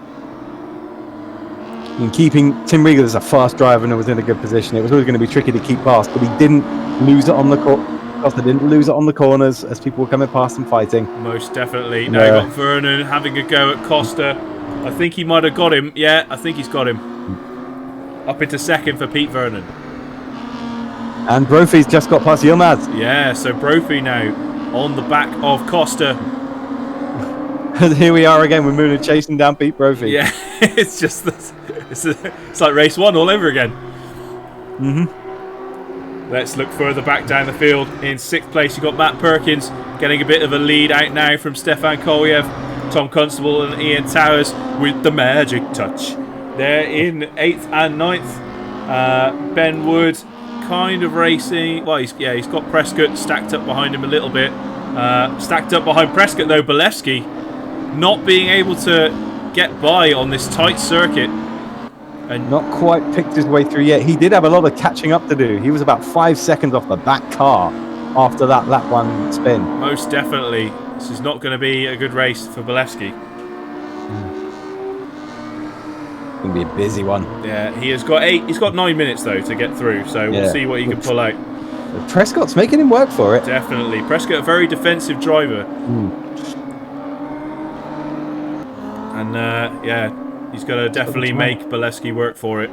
And keeping Tim Regal as a fast driver and was in a good position. It was always going to be tricky to keep past, but he didn't lose it on the Costa didn't lose it on the corners as people were coming past and fighting. Most definitely. Now you got Vernon having a go at Costa. I think he might have got him. Yeah, I think he's got him. Up into second for Pete Vernon. And Brophy's just got past Yilmaz. Yeah, so Brophy now on the back of Costa. And here we are again with Muna chasing down Pete Brophy. Yeah, it's just it's like race one all over again. Let's look further back down the field. In 6th place, you've got Matt Perkins getting a bit of a lead out now from Stefan Kolyev, Tom Constable and Ian Towers with the magic touch. They're in 8th and 9th. Ben Wood kind of racing. Well, he's got Prescott stacked up behind him a little bit. Stacked up behind Prescott though, Bolevsky not being able to get by on this tight circuit. And not quite picked his way through yet. He did have a lot of catching up to do. He was about 5 seconds off the back car after that lap 1 spin. Most definitely. This is not going to be a good race for Bolevsky. Going to be a busy one. Yeah, he's got 9 minutes though to get through, so we'll see what he can pull out. Prescott's making him work for it. Definitely. Prescott, a very defensive driver. And he's going to definitely make Bolevsky work for it.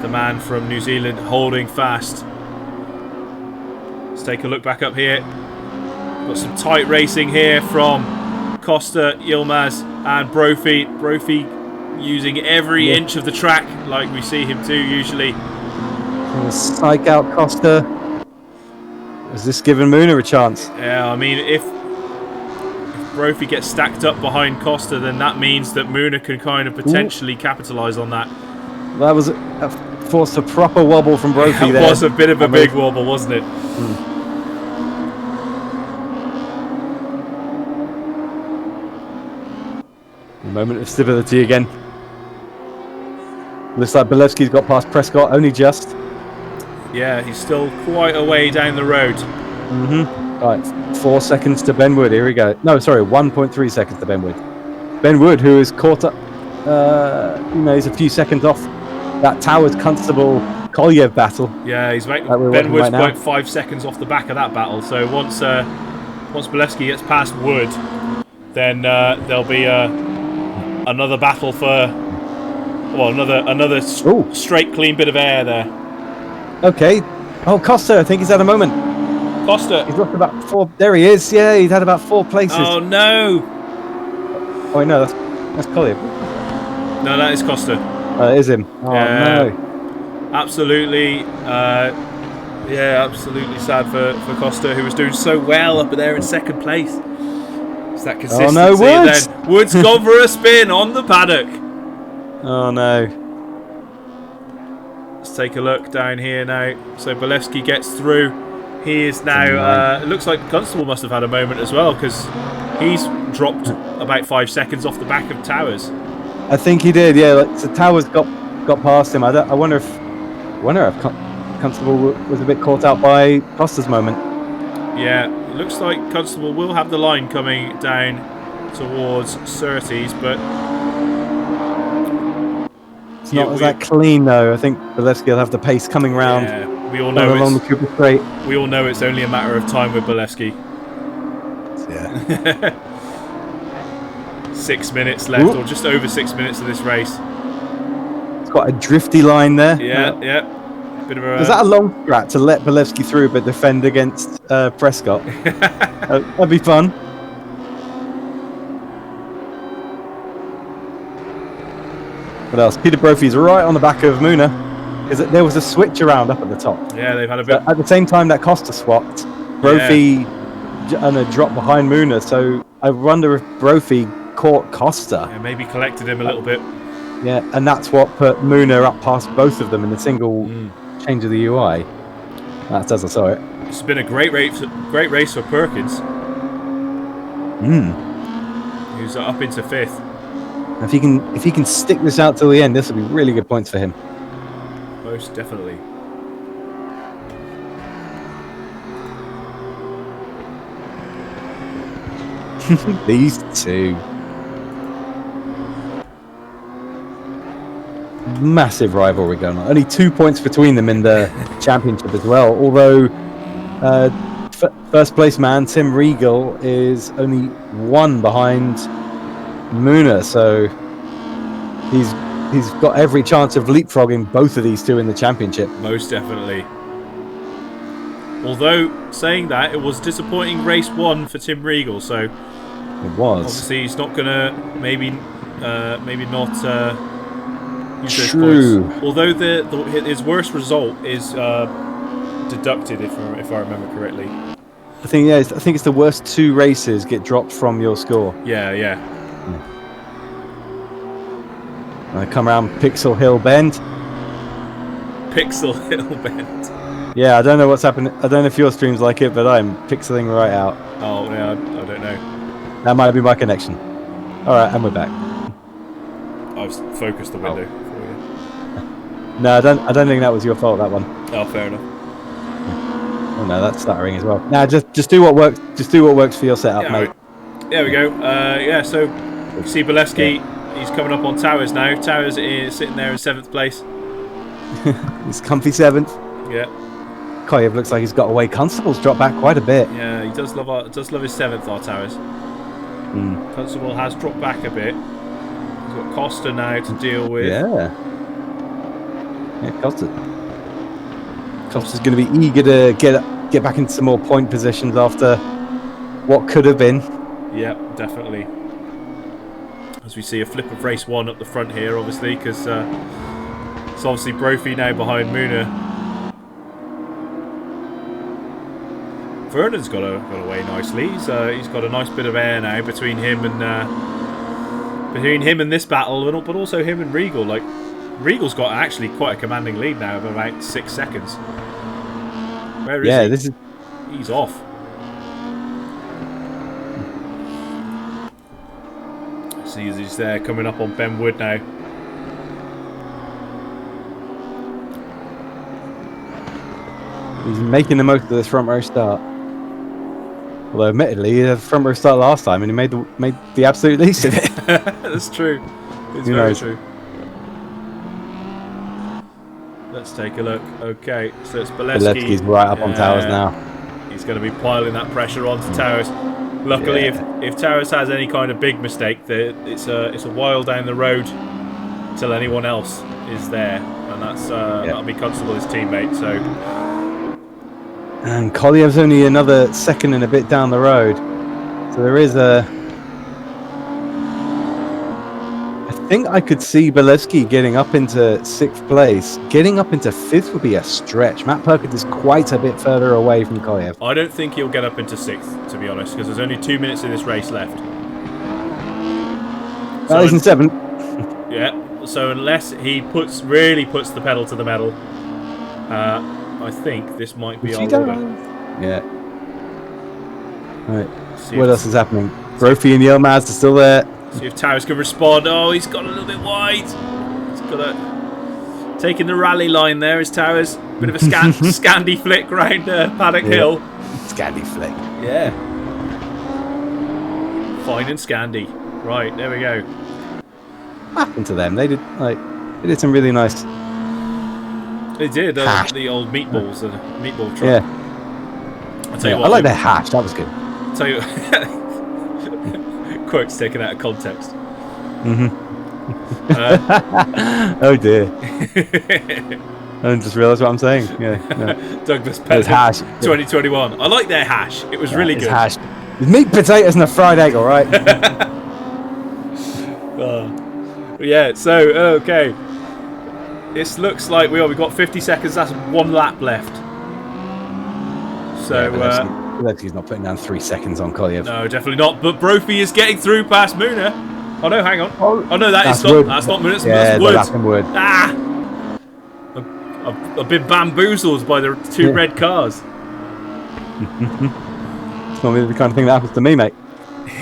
The man from New Zealand holding fast. Let's take a look back up here. Got some tight racing here from Costa, Yilmaz and Brophy. Brophy using every inch of the track like we see him do usually. Psych out Costa. Is this giving Muna a chance? Yeah, I mean, if Brophy gets stacked up behind Costa, then that means that Muna can kind of potentially capitalise on that. That was forced a proper wobble from Brophy there. That was a bit of a big wobble, wasn't it? A moment of stability again. Looks like Bolevsky's got past Prescott, only just. Yeah, he's still quite a way down the road. Right, 4 seconds to Ben Wood. Here we go. No, sorry, 1.3 seconds to Ben Wood. Ben Wood, who is caught up, he's a few seconds off that Towers Constable Kolyev battle. Yeah, Ben Wood's about 5 seconds off the back of that battle. So once Bolevsky gets past Wood, then there'll be another battle for, another straight, clean bit of air there. Okay. Oh, Costa, I think he's had a moment. Costa. He's lost about 4. There he is. Yeah, he's had about 4 places. Oh, no. Oh, no, that's Kolyev. No, that is Costa. It is him. Oh, no. Absolutely. Absolutely sad for Costa, who was doing so well up there in 2nd place. It's that consistency. Oh, no, Woods. Then Woods gone for a spin on the paddock. Oh, no. Let's take a look down here now. So Bolevsky gets through. He is now. It looks like Constable must have had a moment as well, because he's dropped about 5 seconds off the back of Towers. I think he did. Yeah. So Towers got past him. I wonder if Constable was a bit caught out by Costa's moment. Yeah. It looks like Constable will have the line coming down towards Surtees, but it's not that clean though. I think Bolevsky will have the pace coming round. Yeah, we all know along the Cooper Straight. We all know it's only a matter of time with Bolevsky. Yeah. 6 minutes left, or just over 6 minutes of this race. It's got a drifty line there. Yeah. Bit of a. Was that a long strat to let Bolevsky through but defend against Prescott? That'd be fun. What else? Peter Brophy's right on the back of Muna. Because there was a switch around up at the top. Yeah, they've had a bit. At the same time that Costa swapped, Brophy dropped behind Muna. So I wonder if Brophy caught Costa. Yeah, maybe collected him a little bit. Yeah, and that's what put Muna up past both of them in a single change of the UI. That's as I saw it. It's been a great race for Perkins. Who's up into 5th. If he can stick this out till the end, this will be really good points for him. Most definitely. These two. Massive rivalry going on. Only 2 points between them in the championship as well. Although first place man Tim Regal is only 1 behind Muna, so he's got every chance of leapfrogging both of these two in the championship. Most definitely. Although saying that, it was disappointing race 1 for Tim Regal, so it was. Obviously, he's not gonna maybe not. True. Although his worst result is deducted, if I remember correctly. I think it's the worst 2 races get dropped from your score. Yeah. I come around Pixel Hill Bend. Pixel Hill Bend. Yeah, I don't know what's happening. I don't know if your stream's like it, but I'm pixeling right out. Oh yeah, I don't know. That might be my connection. All right, and we're back. I've focused the window for you. No, I don't think that was your fault. That one. Oh, fair enough. Oh no, that's stuttering as well. Now just do what works. Just do what works for your setup, mate. Right. There we go. So you see Bolevsky. He's coming up on Towers now. Towers is sitting there in 7th place. He's comfy 7th. Yeah. Koyev looks like he's got away. Constable's dropped back quite a bit. Yeah, he does love his 7th, our Towers. Constable has dropped back a bit. He's got Costa now to deal with. Yeah, Costa's going to be eager to get back into some more point positions after what could have been. Yeah, definitely. As we see a flip of race 1 up the front here, obviously, because it's obviously Brophy now behind Muna. Vernon's got away nicely. He's got a nice bit of air now between him and this battle, but also him and Regal. Like Regal's got actually quite a commanding lead now of about 6 seconds. Where is he? He's off. See, he's there coming up on Ben Wood now. He's making the most of this front row start. Although, admittedly, he had a front row start last time, and he made the absolute least of it. That's true. It's very true. Let's take a look. Okay, so it's Bolevsky. Bolevsky's right up on Towers now. He's going to be piling that pressure onto Towers. Luckily, if Towers has any kind of big mistake, it's a while down the road till anyone else is there, and that'll be Constable, his teammate. So. And Kolyev's only another second and a bit down the road. So there is I think I could see Bolevsky getting up into 6th place. Getting up into 5th would be a stretch. Matt Perkins is quite a bit further away from Kolyev. I don't think he'll get up into 6th, to be honest, because there's only 2 minutes in this race left. Well, he's in 7th. Yeah, so unless he really puts the pedal to the metal, I think this might be our order. Yeah. Right. What else is happening? Brophy and Yilmaz are still there. See if Towers can respond. Oh, he's got a little bit wide. He's got taking the rally line there is Towers. Bit of a Scandi flick round Paddock Hill. Scandi flick. Yeah. Fine and Scandi. Right, there we go. What happened to them? They did some really nice. They did the old meatballs, meatball truck. Yeah. I'll tell you what. I like their hash. That was good. I'll tell you. Quotes taken out of context. Oh dear. I just realised what I'm saying. Yeah. Douglas It's Peasant hash. 2021. I like their hash. It was really It's good. hash. It's meat, potatoes, and a fried egg. All right. Yeah. So okay. This looks like we've got 50 seconds. That's 1 lap left. So He's not putting down 3 seconds on Kolyev. no, definitely not. But Brophy is getting through past Muna. Oh no, hang on. Oh no, That's not. wood. That's not Muna. Yeah, That's wood. that's wood. Ah! I've been bamboozled by the 2 red cars. It's not really the kind of thing that happens to me, mate.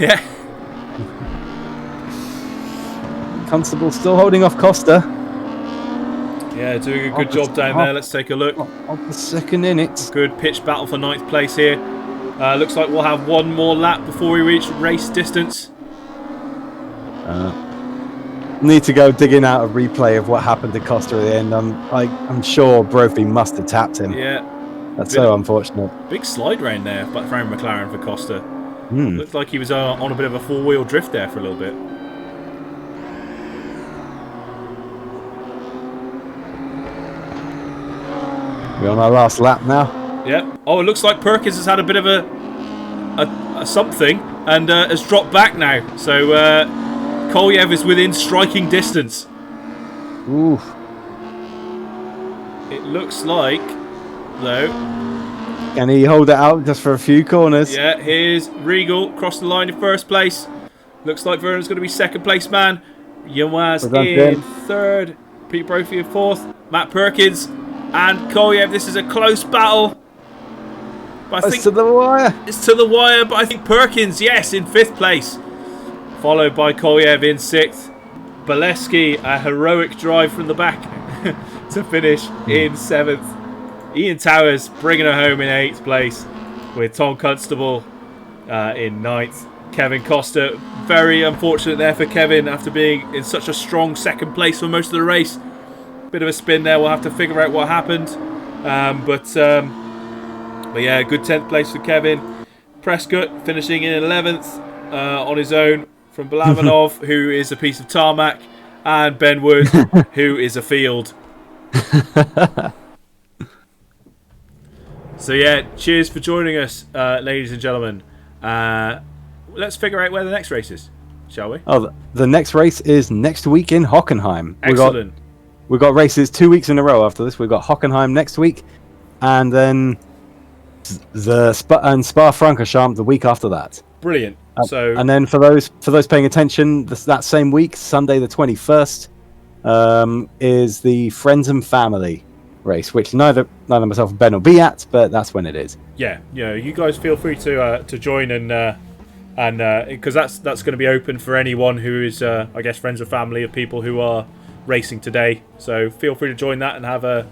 Yeah. Constable still holding off Costa. Yeah, doing a good job down there. Let's take a look. Of the second innings. Good pitch battle for 9th place here. Looks like we'll have 1 more lap before we reach race distance. Need to go digging out a replay of what happened to Costa at the end. I'm sure Brophy must have tapped him. Yeah. That's so unfortunate. Big slide round there, but from McLaren for Costa. Looked like he was on a bit of a 4-wheel drift there for a little bit. We're on our last lap now. Yeah. Oh, it looks like Perkins has had a bit of a something and has dropped back now. So Kolyev is within striking distance. Ooh. It looks like, though. Can he hold it out just for a few corners? Yeah, here's Regal across the line in 1st place. Looks like Vernon's going to be 2nd place man. Yamaz in 3rd. Pete Brophy in 4th. Matt Perkins and Kolyev. This is a close battle. But I think to the wire. It's to the wire, but I think Perkins, yes, in 5th place. Followed by Kolyev in 6th. Baleski, a heroic drive from the back to finish in 7th. Ian Towers bringing her home in 8th place with Tom Constable in 9th. Kevin Costa, very unfortunate there for Kevin after being in such a strong 2nd place for most of the race. Bit of a spin there. We'll have to figure out what happened. But yeah, good 10th place for Kevin. Prescott finishing in 11th on his own from Balabanov, who is a piece of tarmac, and Ben Wood, who is a field. So yeah, cheers for joining us, ladies and gentlemen. Let's figure out where the next race is, shall we? Oh, the next race is next week in Hockenheim. Excellent. We've got races 2 weeks in a row after this. We've got Hockenheim next week, and then Spa-Francorchamps the week after that. Brilliant. And then for those paying attention, that same week, Sunday the 21st, is the Friends and Family race, which neither myself or Ben will be at, but that's when it is. Yeah, you guys feel free to join and because that's going to be open for anyone who is, I guess, friends or family of people who are racing today. So feel free to join that and have a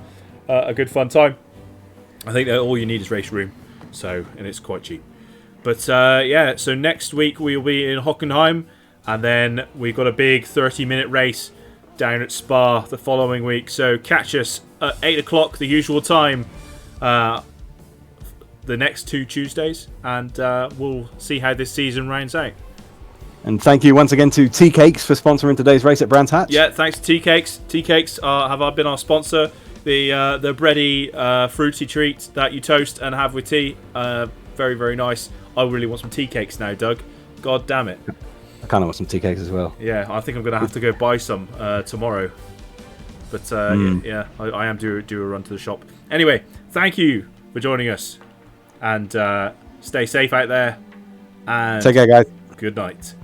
good fun time. I think that all you need is race room, and it's quite cheap. But yeah, so next week we'll be in Hockenheim, and then we've got a big 30-minute race down at Spa the following week. So catch us at 8 o'clock, the usual time, the next 2 Tuesdays, and we'll see how this season rounds out. And thank you once again to Tea Cakes for sponsoring today's race at Brands Hatch. Yeah, thanks to Tea Cakes. Tea Cakes have been our sponsor. The bready, fruity treat that you toast and have with tea. Very, very nice. I really want some tea cakes now, Doug. God damn it. I kind of want some tea cakes as well. Yeah, I think I'm going to have to go buy some tomorrow. But yeah, I am due a run to the shop. Anyway, thank you for joining us. And stay safe out there. And take care, guys. Good night.